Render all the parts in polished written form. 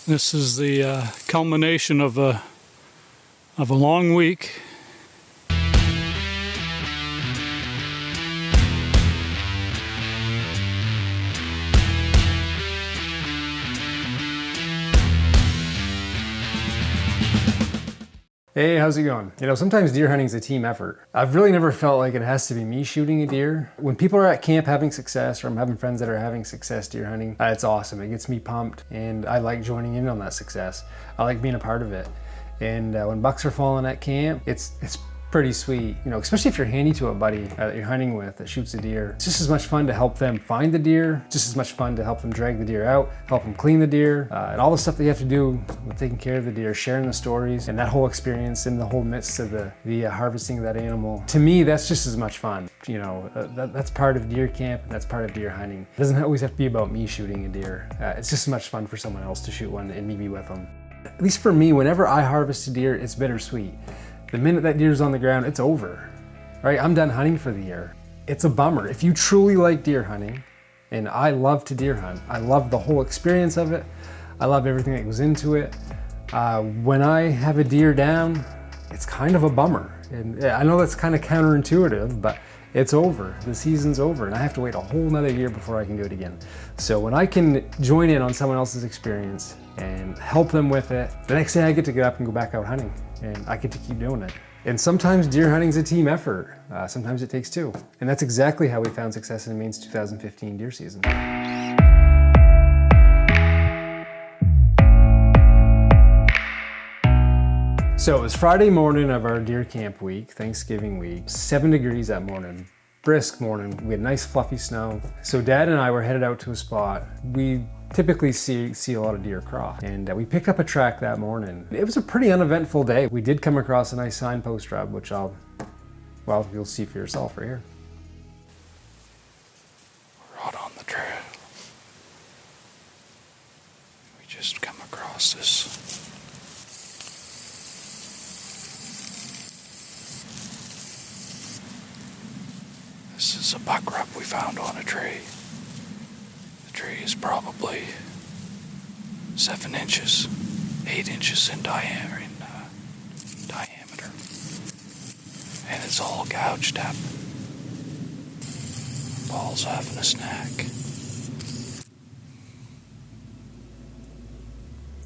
This is the culmination of a long week. Hey, how's it going? You know, sometimes deer hunting is a team effort. I've really never felt like it has to be me shooting a deer. When people are at camp having success, or I'm having friends that are having success deer hunting, it's awesome. It gets me pumped, and I like joining in on that success. I like being a part of it. And when bucks are falling at camp, it's pretty sweet, you know, especially if you're handy to a buddy that you're hunting with that shoots a deer. It's just as much fun to help them find the deer, just as much fun to help them drag the deer out, help them clean the deer, and all the stuff that you have to do with taking care of the deer, sharing the stories, and that whole experience in the whole midst of the harvesting of that animal. To me, that's just as much fun. You know, that's part of deer camp, and that's part of deer hunting. It doesn't always have to be about me shooting a deer. It's just as much fun for someone else to shoot one and me be with them. At least for me, whenever I harvest a deer, it's bittersweet. The minute that deer's on the ground, it's over, right? I'm done hunting for the year. It's a bummer. If you truly like deer hunting, and I love to deer hunt, I love the whole experience of it. I love everything that goes into it. When I have a deer down, it's kind of a bummer. And I know that's kind of counterintuitive, but it's over. The season's over, and I have to wait a whole nother year before I can do it again. So when I can join in on someone else's experience and help them with it, the next day I get to get up and go back out hunting, and I get to keep doing it. And sometimes deer hunting is a team effort. Sometimes it takes two. And that's exactly how we found success in Maine's 2015 deer season. So it was Friday morning of our deer camp week, Thanksgiving week, 7 degrees that morning, brisk morning. We had nice fluffy snow. So Dad and I were headed out to a spot. We typically see a lot of deer cross, and we picked up a track that morning. It was a pretty uneventful day. We did come across a nice signpost rub, which you'll see for yourself right here. We're out on the trail. We just come across this. This is a buck rub we found on a tree. The tree is probably 7 inches, 8 inches in diameter, and it's all gouged up. Paul's having a snack.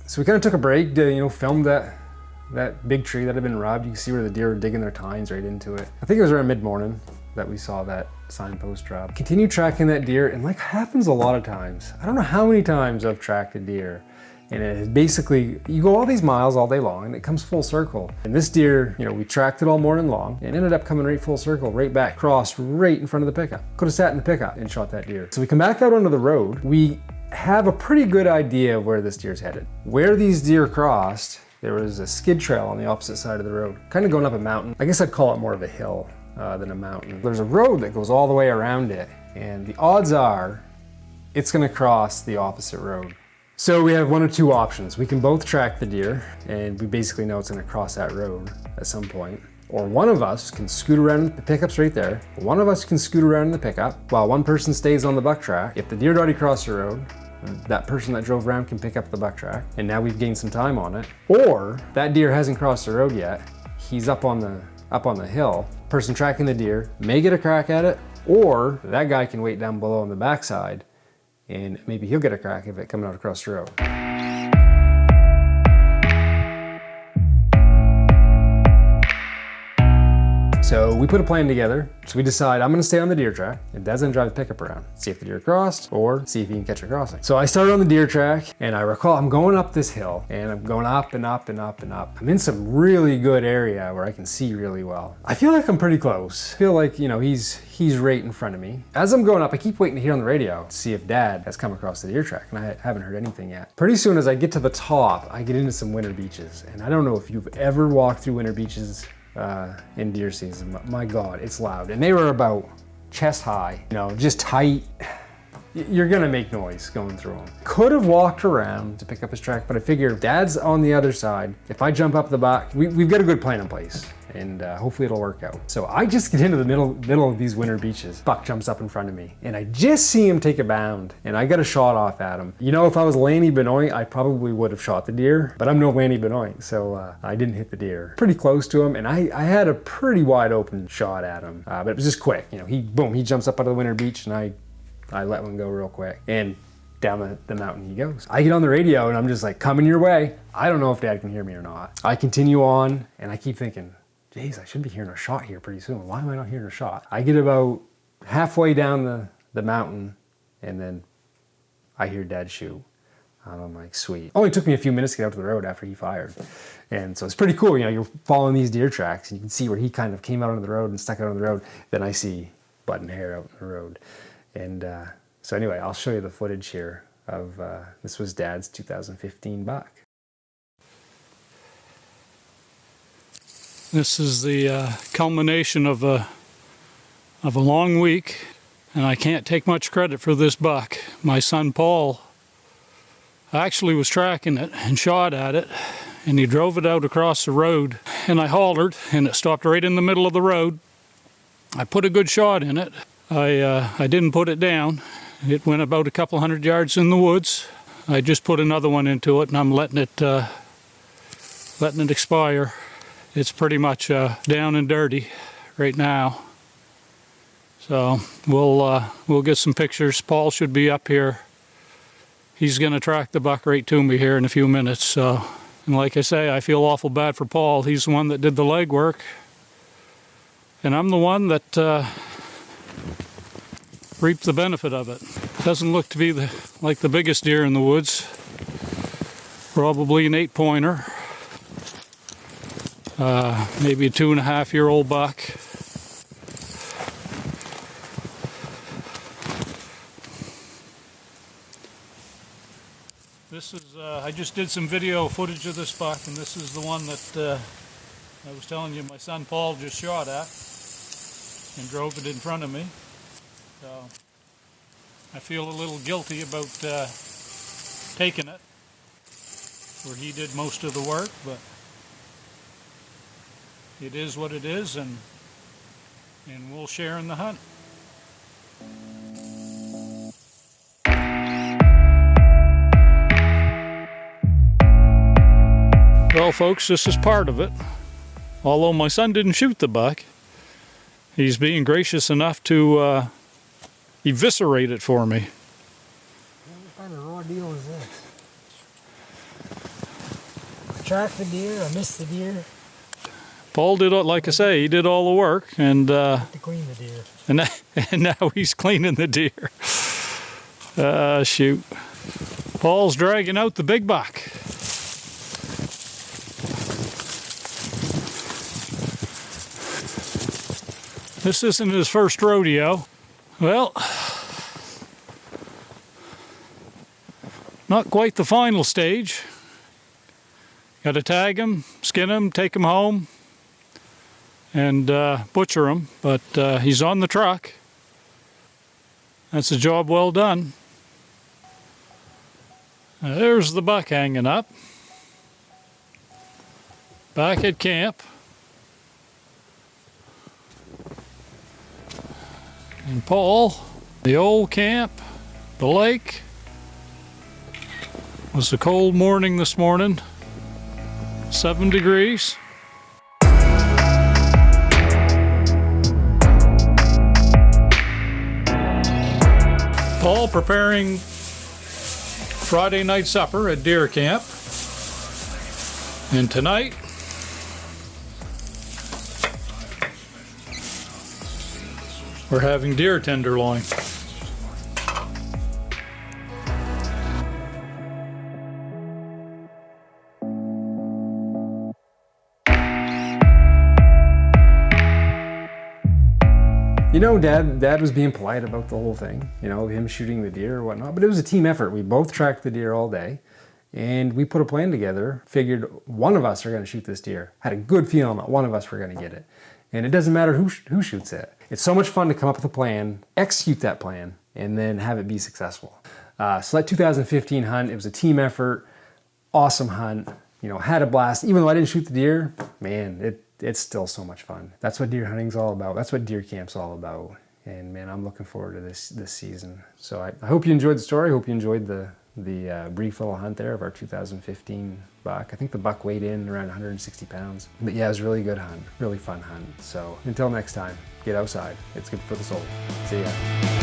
So we kind of took a break to, film that big tree that had been rubbed. You can see where the deer were digging their tines right into it. I think it was around mid-morning that we saw that signpost drop. Continue tracking that deer, and like happens a lot of times, I don't know how many times I've tracked a deer, and it is basically, you go all these miles all day long and it comes full circle. And this deer, we tracked it all morning long and ended up coming right full circle, right back, crossed right in front of the pickup. Could have sat in the pickup and shot that deer. So we come back out onto the road. We have a pretty good idea of where this deer's headed. Where these deer crossed, there was a skid trail on the opposite side of the road, kind of going up a mountain. I guess I'd call it more of a hill than a mountain. There's a road that goes all the way around it, and the odds are it's gonna cross the opposite road. So we have one of two options. We can both track the deer, and we basically know it's gonna cross that road at some point. Or one of us can scoot around, the pickup's right there. One of us can scoot around in the pickup while one person stays on the buck track. If the deer had already crossed the road, that person that drove around can pick up the buck track, and now we've gained some time on it. Or that deer hasn't crossed the road yet. He's up on the hill. Person tracking the deer may get a crack at it, or that guy can wait down below on the backside, and maybe he'll get a crack of it coming out across the road. So we put a plan together. So we decide I'm gonna stay on the deer track and Dad's gonna drive the pickup around, see if the deer crossed or see if he can catch a crossing. So I started on the deer track, and I recall I'm going up this hill, and I'm going up and up and up and up. I'm in some really good area where I can see really well. I feel like I'm pretty close. I feel like, he's right in front of me. As I'm going up, I keep waiting to hear on the radio to see if Dad has come across the deer track, and I haven't heard anything yet. Pretty soon as I get to the top, I get into some winter beaches, and I don't know if you've ever walked through winter beaches in deer season. My God, it's loud. And they were about chest high, just tight. You're gonna make noise going through them. Could have walked around to pick up his track, but I figure Dad's on the other side. If I jump up the back, we've got a good plan in place. and hopefully it'll work out. So I just get into the middle of these winter beaches. Buck jumps up in front of me, and I just see him take a bound, and I got a shot off at him. You know, if I was Lanny Benoit, I probably would have shot the deer, but I'm no Lanny Benoit, so I didn't hit the deer. Pretty close to him, and I had a pretty wide open shot at him, but it was just quick. You know, he jumps up out of the winter beach, and I let one go real quick, and down the mountain he goes. I get on the radio and I'm just like, coming your way. I don't know if Dad can hear me or not. I continue on and I keep thinking, geez, I should be hearing a shot here pretty soon. Why am I not hearing a shot? I get about halfway down the mountain and then I hear Dad shoot. I'm like, sweet. Only took me a few minutes to get out to the road after he fired. And so it's pretty cool. You know, you're following these deer tracks and you can see where he kind of came out on the road and stuck out on the road. Then I see Bud and Hare out on the road. And so anyway, I'll show you the footage here of, this was Dad's 2015 buck. This is the culmination of a long week, and I can't take much credit for this buck. My son Paul actually was tracking it and shot at it, and he drove it out across the road, and I hollered, and it stopped right in the middle of the road. I put a good shot in it. I didn't put it down. It went about a couple hundred yards in the woods. I just put another one into it, and I'm letting it expire. It's pretty much down and dirty right now. So we'll get some pictures. Paul should be up here. He's going to track the buck right to me here in a few minutes. So, and like I say, I feel awful bad for Paul. He's the one that did the legwork, and I'm the one that reaped the benefit of it. Doesn't look to be like the biggest deer in the woods. Probably an 8-pointer. Maybe a 2.5-year-old buck. This is, I just did some video footage of this buck, and this is the one that I was telling you my son Paul just shot at and drove it in front of me. So I feel a little guilty about taking it, where he did most of the work, but it is what it is, and we'll share in the hunt. Well, folks, this is part of it. Although my son didn't shoot the buck, he's being gracious enough to eviscerate it for me. What kind of raw deal is this? I tracked the deer, I missed the deer. Paul did, like I say, he did all the work, and to clean the deer. And now he's cleaning the deer. Shoot. Paul's dragging out the big buck. This isn't his first rodeo. Well, not quite the final stage. Got to tag him, skin him, take him home, and butcher him. But he's on the truck. That's a job well done. There's the buck hanging up. Back at camp. And Paul, the old camp, the lake. It was a cold morning this morning, 7 degrees. Paul preparing Friday night supper at deer camp. And tonight, we're having deer tenderloin. You know, Dad was being polite about the whole thing, you know, him shooting the deer or whatnot, but it was a team effort. We both tracked the deer all day, and we put a plan together, figured one of us are going to shoot this deer. Had a good feeling that one of us were going to get it. And it doesn't matter who shoots it. It's so much fun to come up with a plan, execute that plan, and then have it be successful. So that 2015 hunt, it was a team effort, awesome hunt, you know, had a blast. Even though I didn't shoot the deer, man, it's still so much fun. That's what deer hunting's all about. That's what deer camp's all about. And man, I'm looking forward to this season. So I hope you enjoyed the story. I hope you enjoyed the brief little hunt there of our 2015 buck. I think the buck weighed in around 160 pounds. But yeah, it was a really good hunt, really fun hunt. So until next time, get outside. It's good for the soul. See ya.